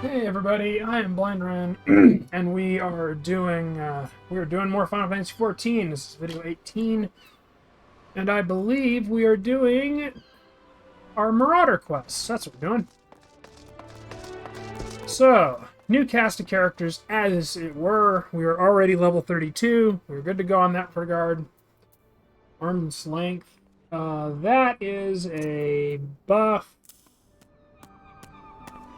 Hey everybody, I am Blind Ren, and we are doing more Final Fantasy 14. This is video 18, and I believe we are doing our Marauder quests. That's what we're doing. So, new cast of characters, as it were. We are already level 32. We're good to go on that regard. Arm's length. That is a buff.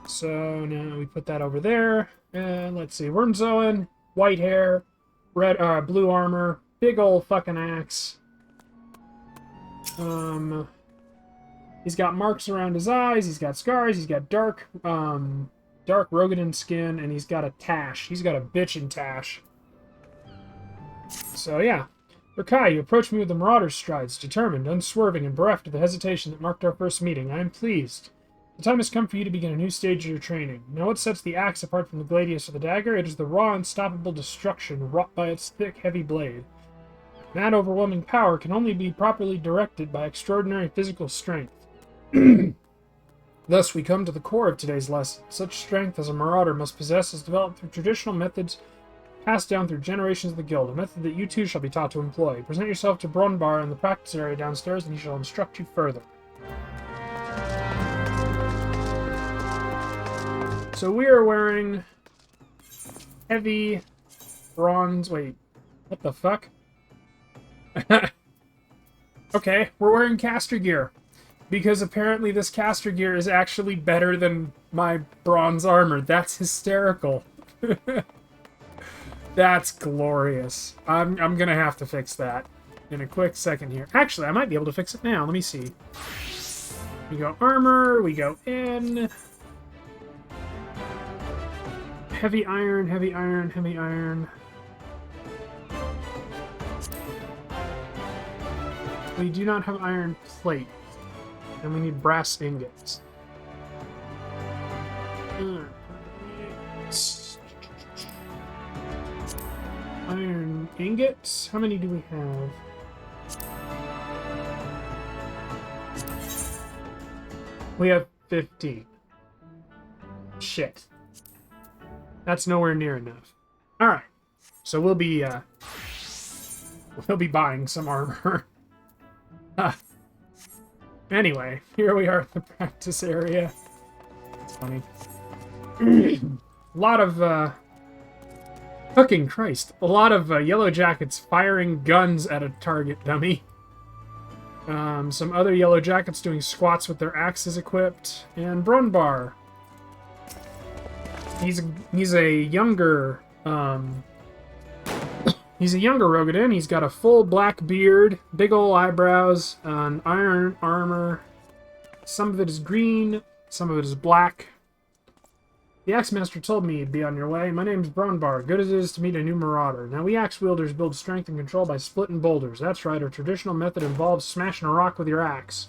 So now we put that over there, and let's see, Wormzoan, white hair, blue armor, big old fucking axe. He's got marks around his eyes, he's got scars, he's got dark Rogadin skin, and he's got a tash. He's got a bitchin' tash. So yeah. Rakai, you approach me with the Marauder's strides, determined, unswerving, and bereft of the hesitation that marked our first meeting. I am pleased. The time has come for you to begin a new stage of your training. Now what sets the axe apart from the gladius or the dagger? It is the raw, unstoppable destruction wrought by its thick, heavy blade. That overwhelming power can only be properly directed by extraordinary physical strength. Thus, we come to the core of today's lesson. Such strength as a marauder must possess is developed through traditional methods passed down through generations of the guild, a method that you too shall be taught to employ. Present yourself to Brunbar in the practice area downstairs, and he shall instruct you further. So we are wearing heavy bronze... Wait, what the fuck? Okay, we're wearing caster gear. Because apparently this caster gear is actually better than my bronze armor. That's hysterical. That's glorious. I'm gonna have to fix that in a quick second here. Actually, I might be able to fix it now. Let me see. We go armor, we go in... Heavy iron, heavy iron, heavy iron. We do not have iron plate. And we need brass ingots. Iron ingots? How many do we have? We have 50. Shit. That's nowhere near enough. Alright. So we'll be buying some armor. Anyway, here we are at the practice area. It's funny. A lot of, fucking Christ. A lot of yellow jackets firing guns at a target dummy. Some other yellow jackets doing squats with their axes equipped. And Brunbar. He's a younger Rogadin. He's got a full black beard, big ol' eyebrows, an iron armor. Some of it is green, some of it is black. The Axe Master told me you'd be on your way. My name's Brunbar. Good as it is to meet a new marauder. Now, we axe wielders build strength and control by splitting boulders. That's right, our traditional method involves smashing a rock with your axe.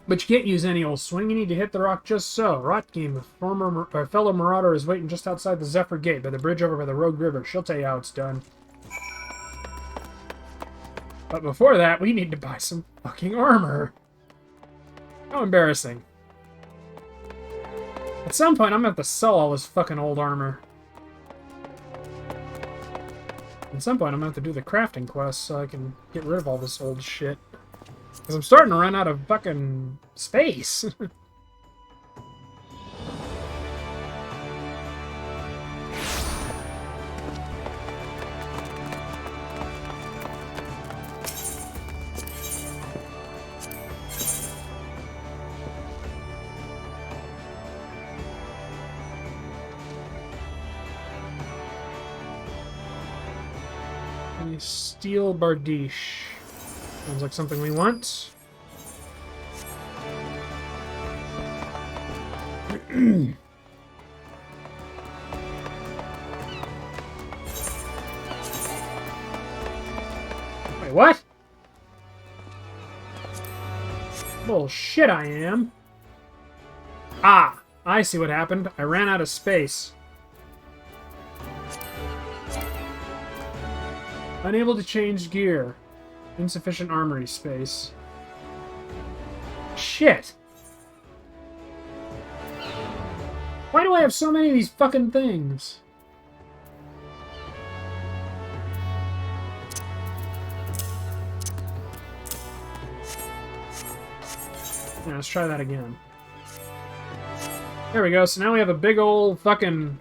But you can't use any old swing. You need to hit the rock just so. Rotgame, a fellow marauder, is waiting just outside the Zephyr Gate by the bridge over by the Rogue River. She'll tell you how it's done. But before that, we need to buy some fucking armor. How embarrassing. At some point, I'm gonna have to sell all this fucking old armor. At some point, I'm gonna have to do the crafting quest so I can get rid of all this old shit. Because I'm starting to run out of fucking space. Steel Bardiche. Sounds like something we want. Wait, what? Bullshit I am. Ah, I see what happened. I ran out of space. Unable to change gear. Insufficient armory space. Shit! Why do I have so many of these fucking things? Yeah, let's try that again. There we go. So now we have a big old fucking...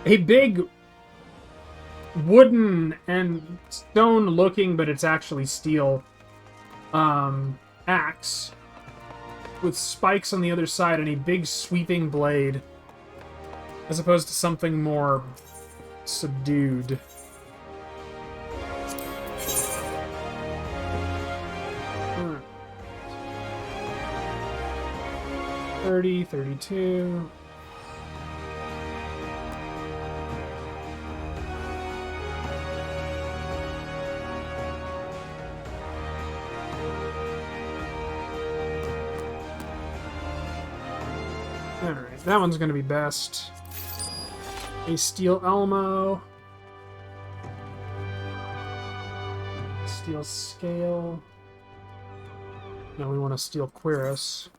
A big wooden and stone looking, but it's actually steel, axe with spikes on the other side and a big sweeping blade, as opposed to something more subdued. Hmm. 30, 32... Alright, that one's gonna be best. A steel Elmo. Steel scale. No, we want a steel cuirass.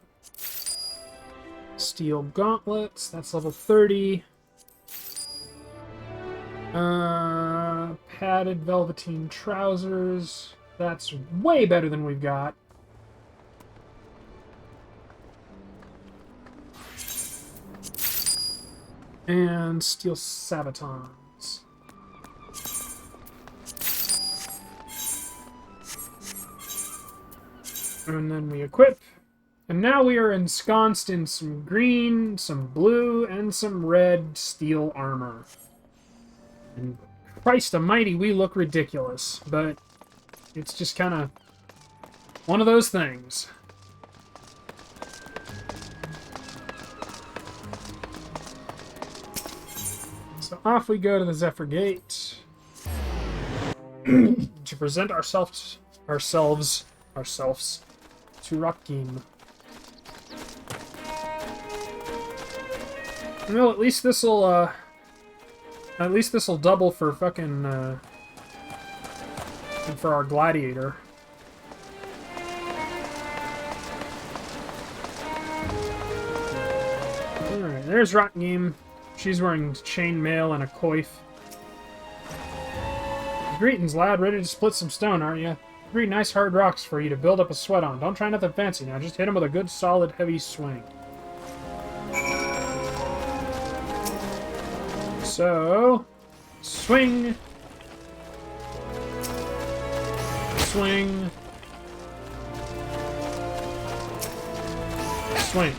Steel gauntlets, that's level 30. Padded velveteen trousers. That's way better than we've got. And steel sabatons. And then we equip. And now we are ensconced in some green, some blue, and some red steel armor. And Christ almighty, we look ridiculous. But it's just kind of one of those things. So off we go to the Zephyr Gate to present ourselves to Rakim. Well, at least this'll double for fucking and for our gladiator. All right, there's Rakim. She's wearing chainmail and a coif. Greetings, lad. Ready to split some stone, aren't you? 3 nice hard rocks for you to build up a sweat on. Don't try nothing fancy now. Just hit him with a good, solid, heavy swing. So... swing. Swing. Swing.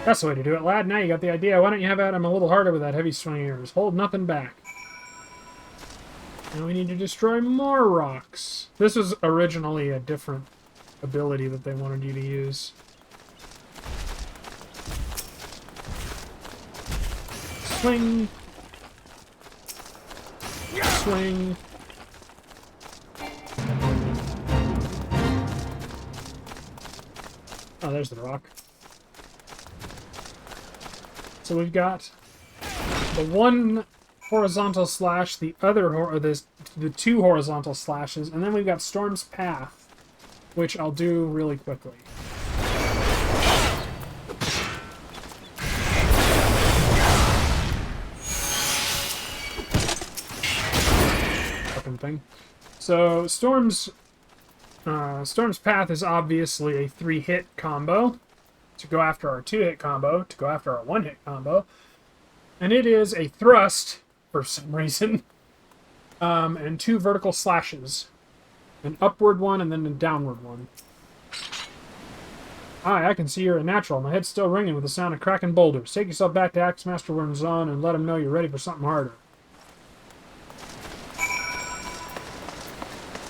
That's the way to do it, lad. Now you got the idea. Why don't you have at him a little harder with that heavy swing of yours? Hold nothing back. Now we need to destroy more rocks. This was originally a different ability that they wanted you to use. Swing. Swing. Oh, there's the rock. So we've got the one horizontal slash, the other, or the 2 horizontal slashes, and then we've got Storm's Path, which I'll do really quickly. Fucking thing. So Storm's Path is obviously a 3-hit combo to go after our 2-hit combo, to go after our 1-hit combo. And it is a thrust, for some reason, and 2 vertical slashes. An upward one and then a downward one. Aye, I can see you're a natural. My head's still ringing with the sound of cracking boulders. Take yourself back to Axemaster Worm's Zone and let him know you're ready for something harder.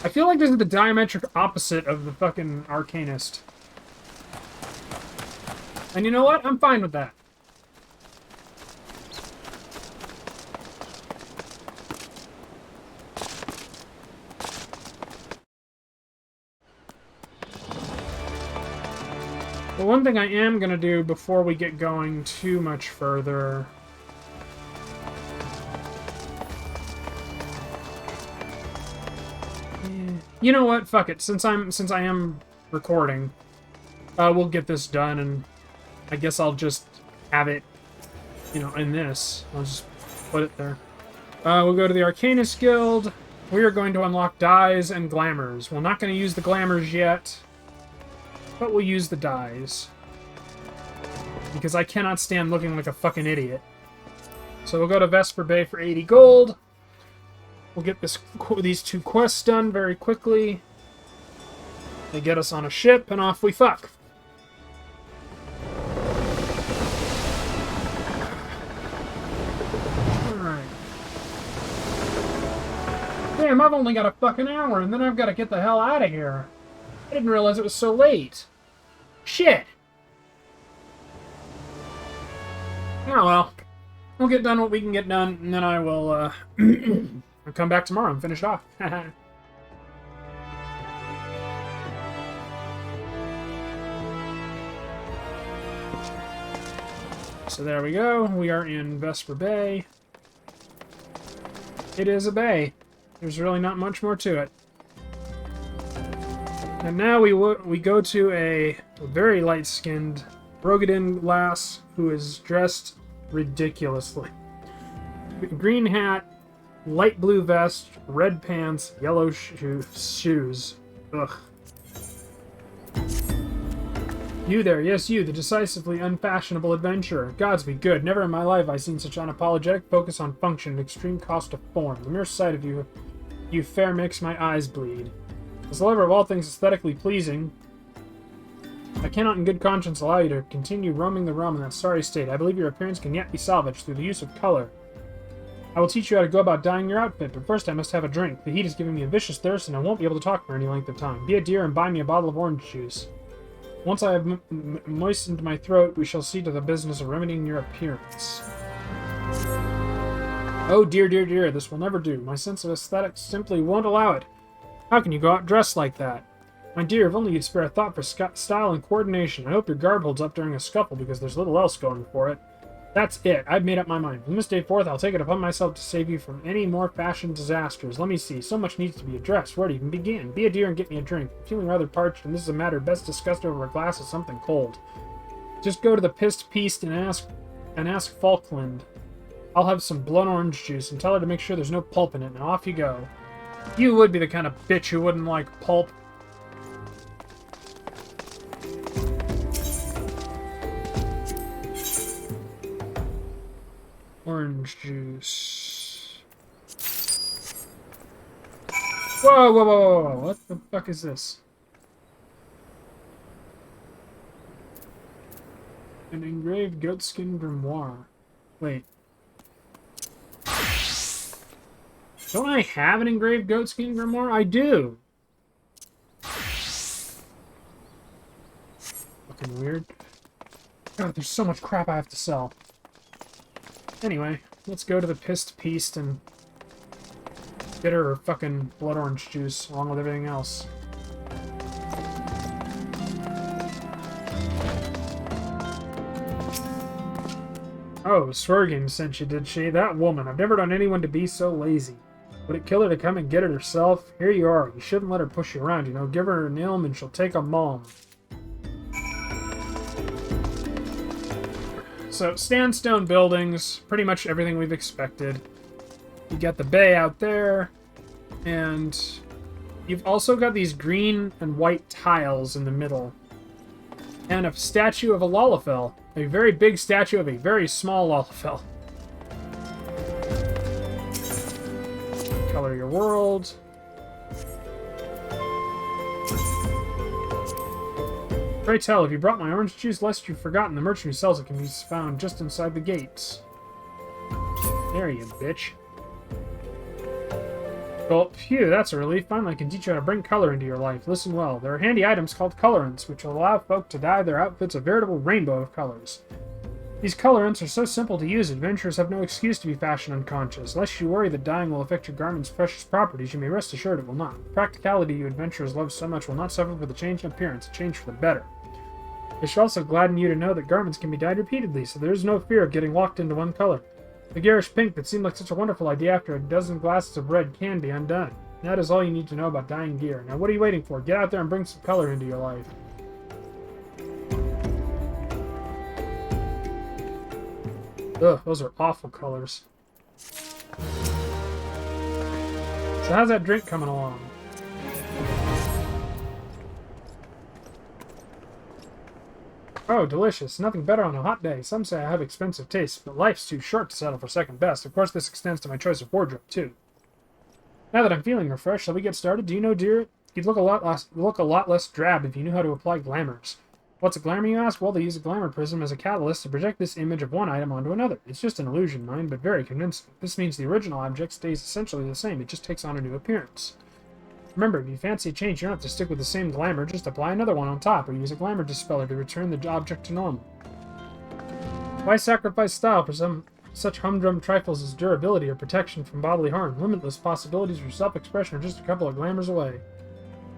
I feel like this is the diametric opposite of the fucking Arcanist. And you know what? I'm fine with that. But one thing I am going to do before we get going too much further... You know what? Fuck it. Since I am recording, we'll get this done, and I guess I'll just have it, you know, in this. I'll just put it there. We'll go to the Arcanist Guild. We are going to unlock dyes and glamours. We're not going to use the glamours yet, but we'll use the dyes. Because I cannot stand looking like a fucking idiot. So we'll go to Vesper Bay for 80 gold. We'll get these 2 quests done very quickly. They get us on a ship, and off we fuck. Alright. Damn, I've only got a fucking hour, and then I've got to get the hell out of here. I didn't realize it was so late. Shit! Oh well. We'll get done what we can get done, and then I will, I'll come back tomorrow and finish it off. So there we go. We are in Vesper Bay. It is a bay. There's really not much more to it. And now we go to a very light-skinned Rogadin lass who is dressed ridiculously. Green hat, light blue vest, red pants, yellow shoes. Ugh. You there, yes you, the decisively unfashionable adventurer. Gods be good, never in my life I've seen such unapologetic focus on function and extreme cost of form. The mere sight of you fair makes my eyes bleed. As a lover of all things aesthetically pleasing, I cannot in good conscience allow you to continue roaming the realm in that sorry state. I believe your appearance can yet be salvaged through the use of color. I will teach you how to go about dyeing your outfit, but first I must have a drink. The heat is giving me a vicious thirst, and I won't be able to talk for any length of time. Be a dear and buy me a bottle of orange juice. Once I have moistened my throat, we shall see to the business of remedying your appearance. Oh dear, dear, dear, this will never do. My sense of aesthetics simply won't allow it. How can you go out dressed like that? My dear, if only you'd spare a thought for style and coordination. I hope your garb holds up during a scuffle, because there's little else going for it. That's it. I've made up my mind. From this day forth, I'll take it upon myself to save you from any more fashion disasters. Let me see. So much needs to be addressed. Where to even begin? Be a dear and get me a drink. I'm feeling rather parched, and this is a matter best discussed over a glass of something cold. Just go to the Pissed Peast and ask Falkland. I'll have some blood orange juice and tell her to make sure there's no pulp in it. Now off you go. You would be the kind of bitch who wouldn't like pulp. Orange juice. Whoa, whoa, whoa, whoa, whoa. What the fuck is this? An engraved goatskin grimoire. Wait. Don't I have an engraved goatskin grimoire? I do. Fucking weird. God, there's so much crap I have to sell. Anyway, let's go to the Pissed Peast and get her fucking blood orange juice along with everything else. Oh, Swergin sent you, did she? That woman. I've never known anyone to be so lazy. Would it kill her to come and get it herself? Here you are. You shouldn't let her push you around, you know. Give her an ilm and she'll take a mom. So, sandstone buildings, pretty much everything we've expected. You got the bay out there, and you've also got these green and white tiles in the middle. And a statue of a Lalafell. A very big statue of a very small Lalafell. Color your world. Pray tell, have you brought my orange juice, lest you've forgotten the merchant who sells it can be found just inside the gates. There you bitch. Well, phew, that's a relief. Finally, I can teach you how to bring color into your life. Listen well. There are handy items called colorants, which will allow folk to dye their outfits a veritable rainbow of colors. These colorants are so simple to use, adventurers have no excuse to be fashion unconscious. Lest you worry that dyeing will affect your garment's precious properties, you may rest assured it will not. The practicality you adventurers love so much will not suffer for the change in appearance, a change for the better. It should also gladden you to know that garments can be dyed repeatedly, so there is no fear of getting locked into one color. The garish pink that seemed like such a wonderful idea after a dozen glasses of red can be undone. That is all you need to know about dyeing gear. Now what are you waiting for? Get out there and bring some color into your life. Ugh, those are awful colors. So how's that drink coming along? Oh, delicious. Nothing better on a hot day. Some say I have expensive tastes, but life's too short to settle for second best. Of course, this extends to my choice of wardrobe, too. Now that I'm feeling refreshed, shall we get started? Do you know, dear, you'd look a lot less drab if you knew how to apply glamours. What's a glamour, you ask? Well, they use a glamour prism as a catalyst to project this image of one item onto another. It's just an illusion, mind, but very convincing. This means the original object stays essentially the same. It just takes on a new appearance. Remember, if you fancy a change, you don't have to stick with the same glamour. Just apply another one on top, or use a glamour dispeller to return the object to normal. Why sacrifice style for such humdrum trifles as durability or protection from bodily harm? Limitless possibilities for self-expression are just a couple of glamours away.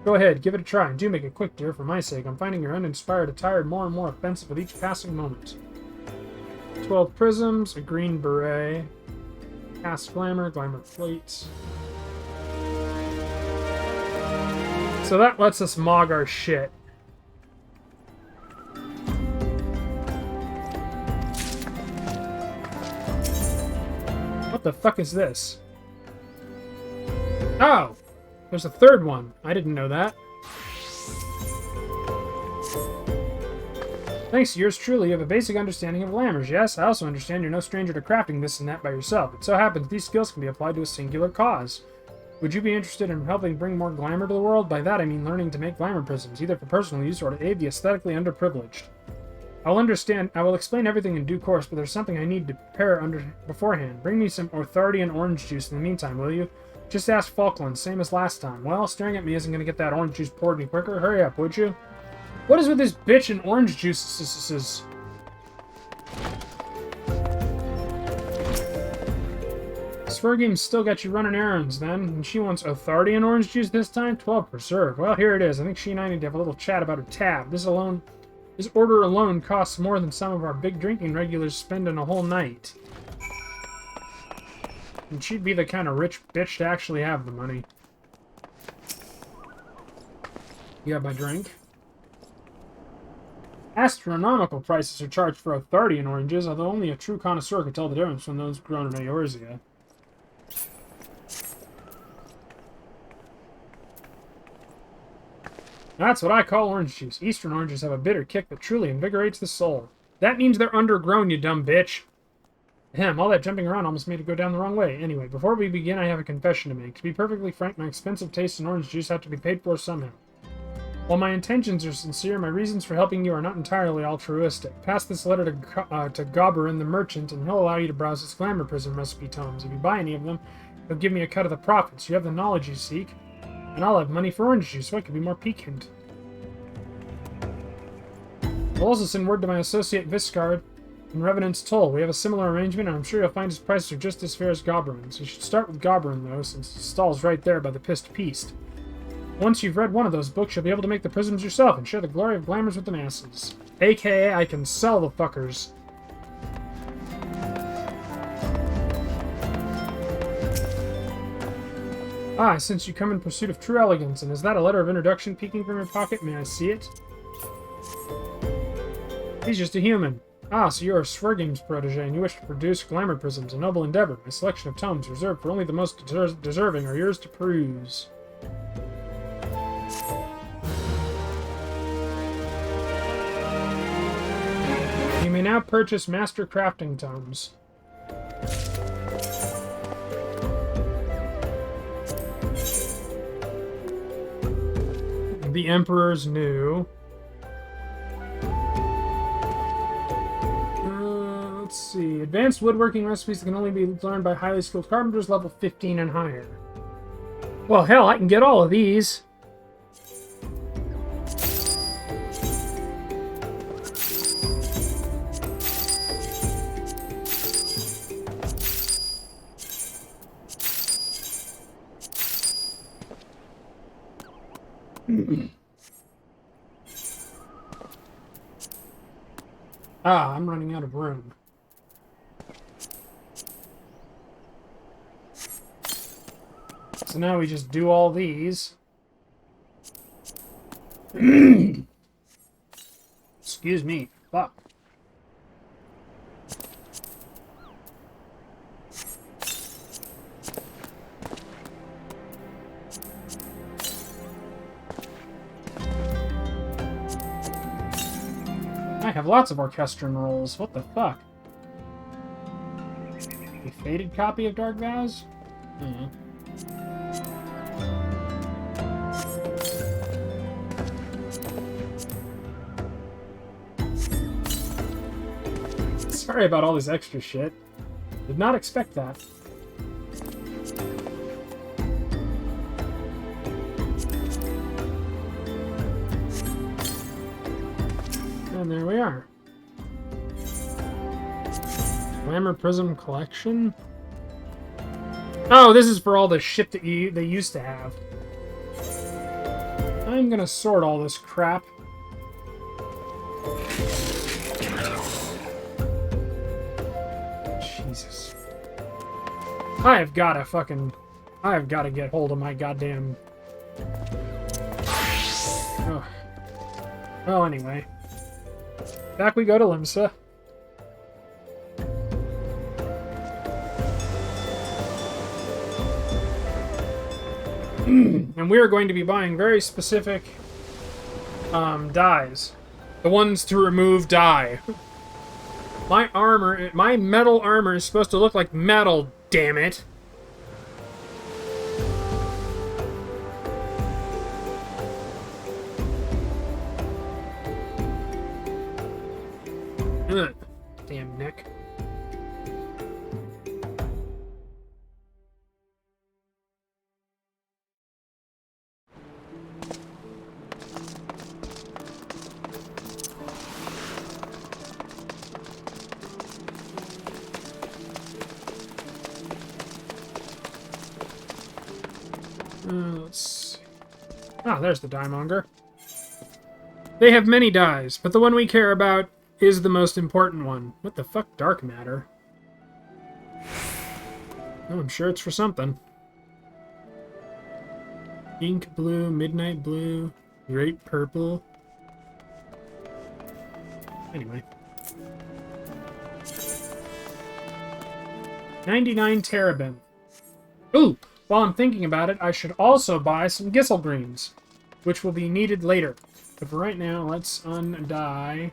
Go ahead, give it a try, and do make it quick, dear, for my sake. I'm finding your uninspired attire more and more offensive with each passing moment. 12 prisms, a green beret, cast glamour, glamour plates. So that lets us mog our shit. What the fuck is this? Oh! There's a third one. I didn't know that. Thanks to yours truly, you have a basic understanding of glamours. Yes, I also understand you're no stranger to crafting this and that by yourself. It so happens these skills can be applied to a singular cause. Would you be interested in helping bring more glamour to the world? By that I mean learning to make glamour prisms, either for personal use or to aid the aesthetically underprivileged. I will explain everything in due course, but there's something I need to prepare beforehand. Bring me some authority and orange juice in the meantime, will you? Just ask Falkland, same as last time. Well, staring at me isn't going to get that orange juice poured any quicker. Hurry up, would you? What is with this bitch and orange juices? Svergame's still got you running errands, then. And she wants authority and orange juice this time? 12 preserve. Well, here it is. I think she and I need to have a little chat about her tab. This order alone costs more than some of our big drinking regulars spend in a whole night. And she'd be the kind of rich bitch to actually have the money. You got my drink. Astronomical prices are charged for authority in oranges, although only a true connoisseur could tell the difference from those grown in Eorzea. That's what I call orange juice. Eastern oranges have a bitter kick that truly invigorates the soul. That means they're undergrown, you dumb bitch. Ahem, all that jumping around almost made it go down the wrong way. Anyway, before we begin, I have a confession to make. To be perfectly frank, my expensive taste in orange juice have to be paid for somehow. While my intentions are sincere, my reasons for helping you are not entirely altruistic. Pass this letter to Goberin the merchant, and he'll allow you to browse his glamour prism recipe tomes. If you buy any of them, he'll give me a cut of the profits. You have the knowledge you seek, and I'll have money for orange juice, so I could be more piquant. I'll also send word to my associate Viscard in Revenant's Toll. We have a similar arrangement, and I'm sure you'll find his prices are just as fair as Goberin's. You should start with Goberin, though, since his stall's right there by the Pissed Peast. Once you've read one of those books, you'll be able to make the prisms yourself and share the glory of glamours with the masses. AKA, I can sell the fuckers. Ah, since you come in pursuit of true elegance, and is that a letter of introduction peeking from your pocket? May I see it? He's just a human. Ah, so you're a Svergame's protege, and you wish to produce glamour prisms, a noble endeavor. My selection of tomes, reserved for only the most deserving, are yours to peruse. You may now purchase master crafting tomes. The Emperor's New. Let's see. Advanced woodworking recipes that can only be learned by highly skilled carpenters, level 15 and higher. Well, hell, I can get all of these. I'm running out of room. So So now we just do all these. Excuse me. Fuck. I have lots of orchestrion rolls. What the fuck? A faded copy of Dark Vows? Sorry about all this extra shit. Did not expect that. And there we are. Glamour Prism Collection? Oh, this is for all the shit that they used to have. I'm gonna sort all this crap. Jesus. I have gotta get hold of my goddamn... Ugh. Well, anyway. Back we go to Limsa. And we are going to be buying very specific dyes. The ones to remove dye. My armor, my metal armor is supposed to look like metal, damn it. Ugh. Damn neck. Let's see. Ah, there's the dyemonger. They have many dyes, but the one we care about is the most important one. What the fuck, dark matter? Oh, I'm sure it's for something. Ink blue, midnight blue, grape purple. Anyway. 99 terabin. Ooh! While I'm thinking about it, I should also buy some Gissel Greens, which will be needed later. But for right now, let's undye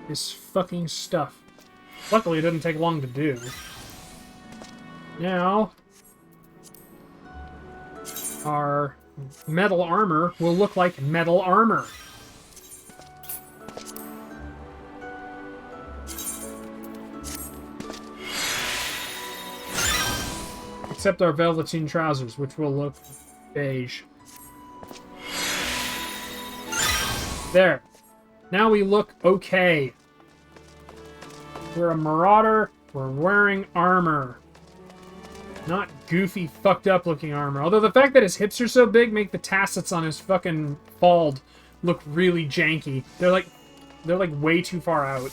this fucking stuff. Luckily, it didn't take long to do. Now, our metal armor will look like metal armor. Except our velveteen trousers, which will look beige. There. Now we look okay. We're a Marauder. We're wearing armor. Not goofy, fucked up looking armor. Although the fact that his hips are so big make the tassets on his fucking bald look really janky. They're like way too far out.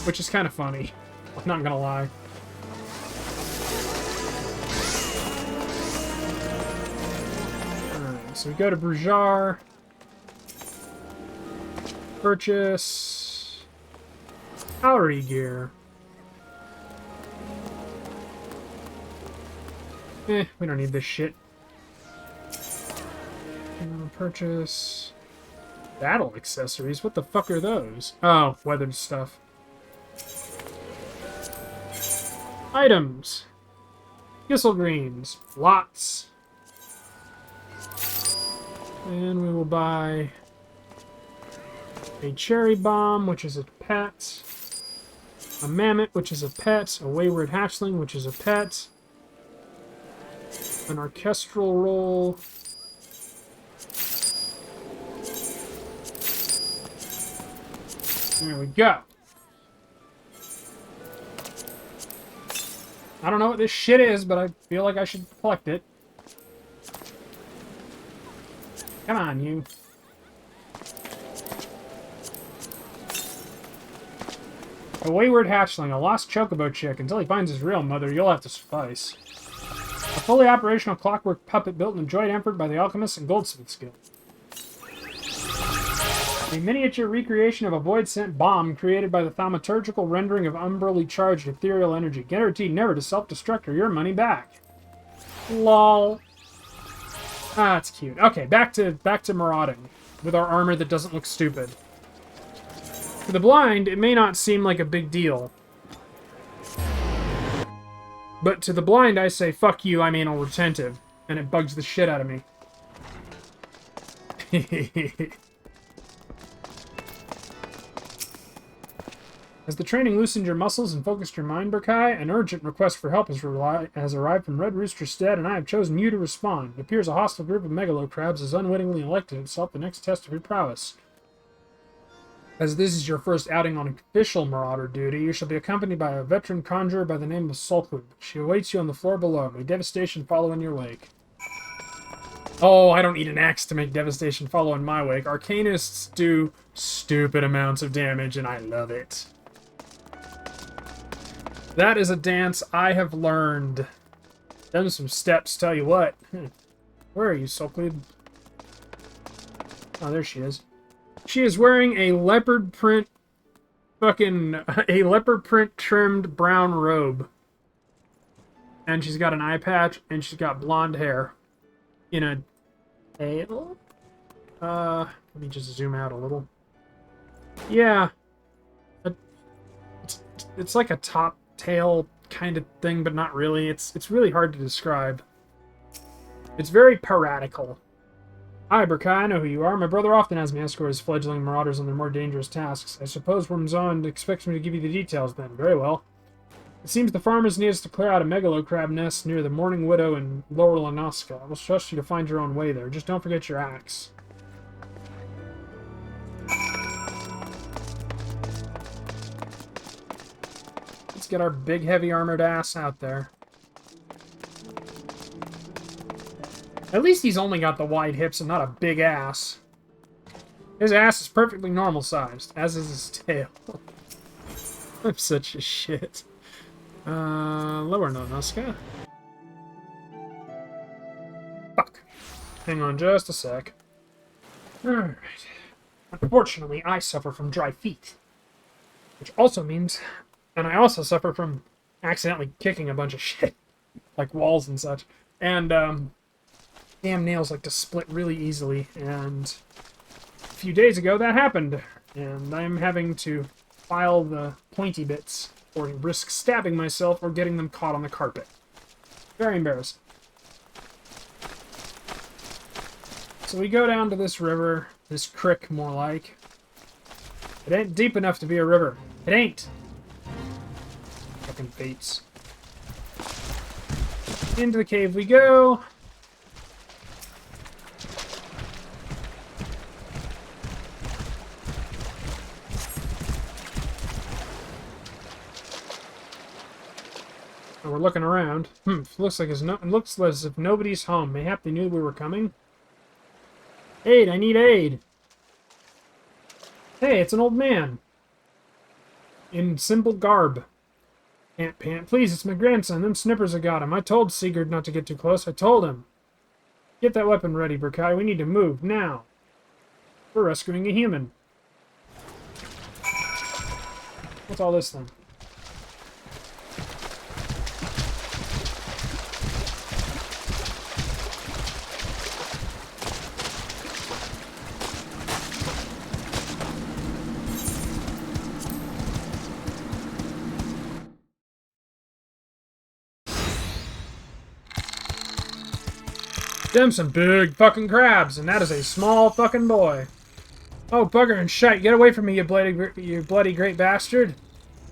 Which is kind of funny. I'm not gonna lie. So we go to Brujar, purchase powdery gear. We don't need this shit. Purchase battle accessories. What the fuck are those? Oh, weathered stuff. Items. Gissel Greens. Lots. And we will buy a cherry bomb, which is a pet, a mammoth, which is a pet, a wayward hatchling, which is a pet, an orchestral roll, there we go. I don't know what this shit is, but I feel like I should collect it. Come on, you. A wayward hatchling, a lost chocobo chick. Until he finds his real mother, you'll have to suffice. fully operational clockwork puppet built in a joint effort by the alchemists and goldsmiths guild. A miniature recreation of a void-sent bomb created by the thaumaturgical rendering of umbrally charged ethereal energy. Guaranteed never to self-destruct or your money back. Lol. Ah, that's cute. Okay, back to marauding with our armor that doesn't look stupid. For the blind, it may not seem like a big deal. But to the blind, I say, fuck you, I'm anal retentive. And it bugs the shit out of me. As the training loosened your muscles and focused your mind, Berkai, an urgent request for help has arrived from Red Rooster Stead, and I have chosen you to respond. It appears a hostile group of megalocrabs has unwittingly elected itself the next test of your prowess. As this is your first outing on official Marauder duty, you shall be accompanied by a veteran conjurer by the name of Sulkwood. She awaits you on the floor below. May devastation follow in your wake. Oh, I don't need an axe to make devastation follow in my wake. Arcanists do stupid amounts of damage, and I love it. That is a dance I have learned. Done some steps, tell you what. Where are you, Sulkwood? Oh, there she is. She is wearing a leopard print trimmed brown robe. And she's got an eye patch, and she's got blonde hair. In a tail? Let me just zoom out a little. Yeah. It's like a top tail kind of thing, but not really. It's really hard to describe. It's very piratical. Hi, Berkai, I know who you are. My brother often has me escort his fledgling marauders on their more dangerous tasks. I suppose Wormzond expects me to give you the details then. Very well. It seems the farmers need us to clear out a megalocrab nest near the Morning Widow in Lower Lanoska. I will trust you to find your own way there. Just don't forget your axe. Let's get our big, heavy armored ass out there. At least he's only got the wide hips and not a big ass. His ass is perfectly normal sized, as is his tail. I'm such a shit. Lower Nonuska. Fuck. Hang on just a sec. Alright. Unfortunately, I suffer from dry feet. Which also means... And I also suffer from accidentally kicking a bunch of shit. Like walls and such. And, damn nails like to split really easily. And a few days ago, that happened. And I'm having to file the pointy bits, or risk stabbing myself or getting them caught on the carpet. Very embarrassing. So we go down to this river, this crick more like. It ain't deep enough to be a river. It ain't. Fucking fates. Into the cave we go. We're looking around. Looks like it looks as if nobody's home. Mayhap they knew we were coming. Aid! I need aid! Hey, it's an old man. In simple garb. Pant, pant. Please, it's my grandson. Them snippers have got him. I told Sigurd not to get too close. I told him. Get that weapon ready, Berkai. We need to move, now. We're rescuing a human. What's all this then? Them some big fucking crabs, and that is a small fucking boy. Oh, bugger and shite, get away from me, you bloody great bastard.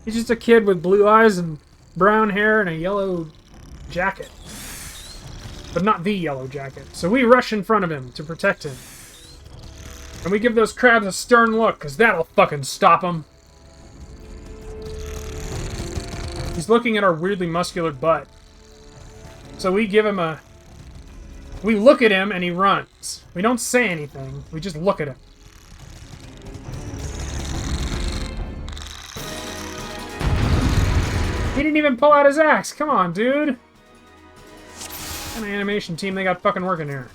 He's just a kid with blue eyes and brown hair and a yellow jacket. But not the yellow jacket. So we rush in front of him to protect him. And we give those crabs a stern look, because that'll fucking stop him. He's looking at our weirdly muscular butt. So we give him a... We look at him and he runs. We don't say anything. We just look at him. He didn't even pull out his axe. Come on, dude. What kind of animation team they got fucking working here?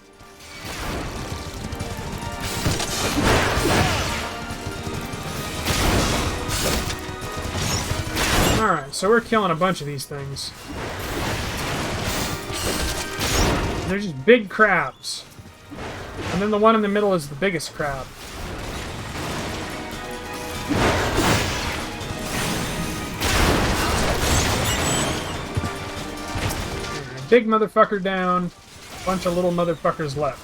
Alright, so we're killing a bunch of these things. They're just big crabs. And then the one in the middle is the biggest crab. Big motherfucker down, bunch of little motherfuckers left.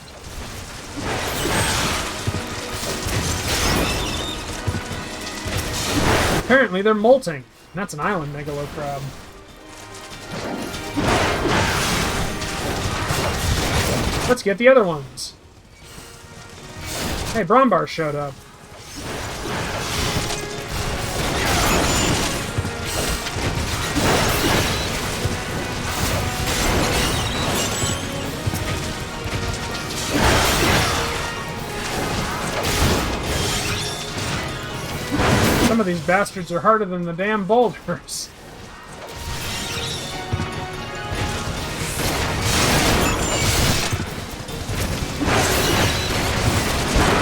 Apparently they're molting, and that's an island megalo crab. Let's get the other ones. Hey, Brombar showed up. Some of these bastards are harder than the damn boulders.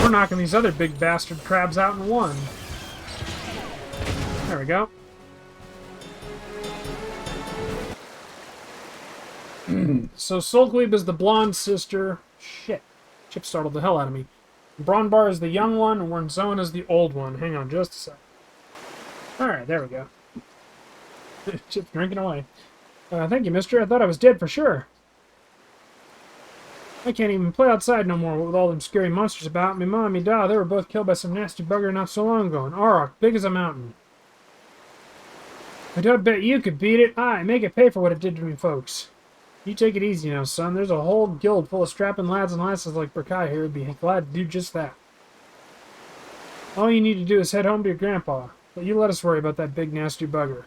We're knocking these other big bastard crabs out in one. There we go. So Solgweeb is the blonde sister. Shit. Chip startled the hell out of me. Bronbar is the young one, and Wernzone is the old one. Hang on just a sec. Alright, there we go. Chip's drinking away. Thank you, mister. I thought I was dead for sure. I can't even play outside no more with all them scary monsters about. Me mom and me da, they were both killed by some nasty bugger not so long ago. An auroch, big as a mountain. I don't bet you could beat it. Aye, make it pay for what it did to me, folks. You take it easy now, son. There's a whole guild full of strapping lads and lasses like Berkai here would be glad to do just that. All you need to do is head home to your grandpa. But you let us worry about that big nasty bugger.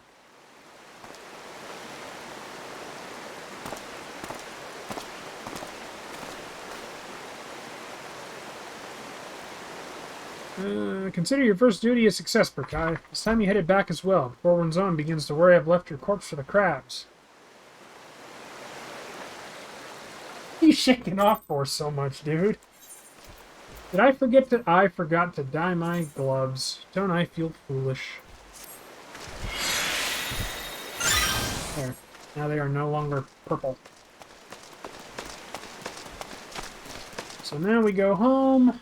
Consider your first duty a success, Berkai. It's time you headed back as well, before Wernzone begins to worry I've left your corpse for the crabs. What are you shaking off for so much, dude? Did I forget that I forgot to dye my gloves? Don't I feel foolish? There. Now they are no longer purple. So now we go home.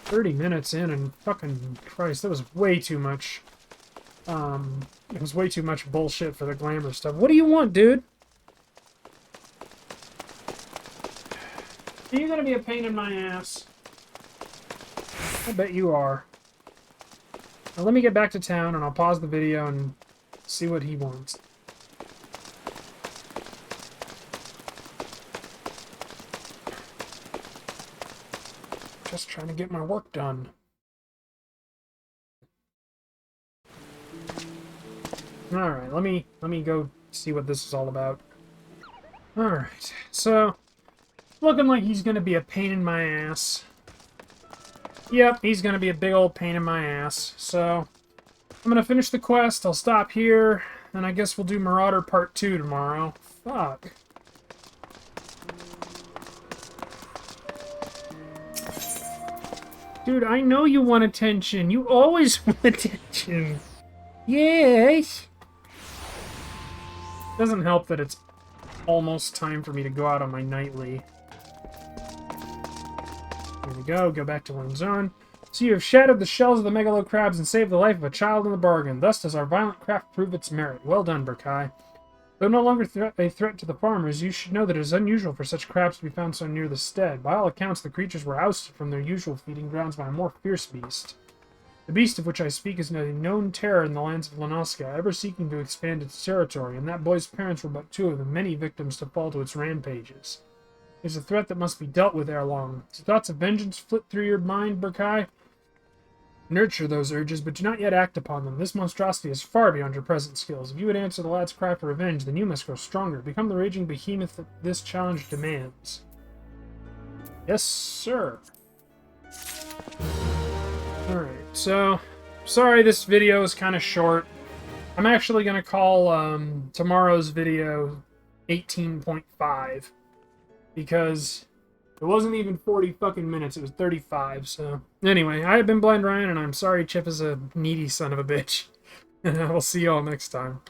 30 minutes in and fucking Christ, that was way too much. It was way too much bullshit for the glamour stuff. What do you want, dude? Are you gonna be a pain in my ass? I bet you are. Now let me get back to town and I'll pause the video and see what he wants. Just trying to get my work done. Alright, let me go see what this is all about. Alright, so looking like he's gonna be a pain in my ass. Yep, he's gonna be a big old pain in my ass. So I'm gonna finish the quest, I'll stop here, and I guess we'll do Marauder Part 2 tomorrow. Fuck. Dude, I know you want attention. You always want attention. Yes. Doesn't help that it's almost time for me to go out on my nightly. Here we go. Go back to Wernzone. So you have shattered the shells of the megalo crabs and saved the life of a child in the bargain. Thus does our violent craft prove its merit. Well done, Berkai. Though no longer a threat to the farmers, you should know that it is unusual for such crabs to be found so near the stead. By all accounts, the creatures were ousted from their usual feeding grounds by a more fierce beast. The beast of which I speak is a known terror in the lands of Lanoska, ever seeking to expand its territory, and that boy's parents were but two of the many victims to fall to its rampages. It is a threat that must be dealt with ere long. Do thoughts of vengeance flit through your mind, Berkai? Nurture those urges, but do not yet act upon them. This monstrosity is far beyond your present skills. If you would answer the lad's cry for revenge, then you must grow stronger. Become the raging behemoth that this challenge demands. Yes, sir. Alright, so sorry this video is kind of short. I'm actually going to call tomorrow's video 18.5 because it wasn't even 40 fucking minutes. It was 35. So anyway, I have been Blind Ryan, and I'm sorry Chip is a needy son of a bitch. And I will see y'all next time.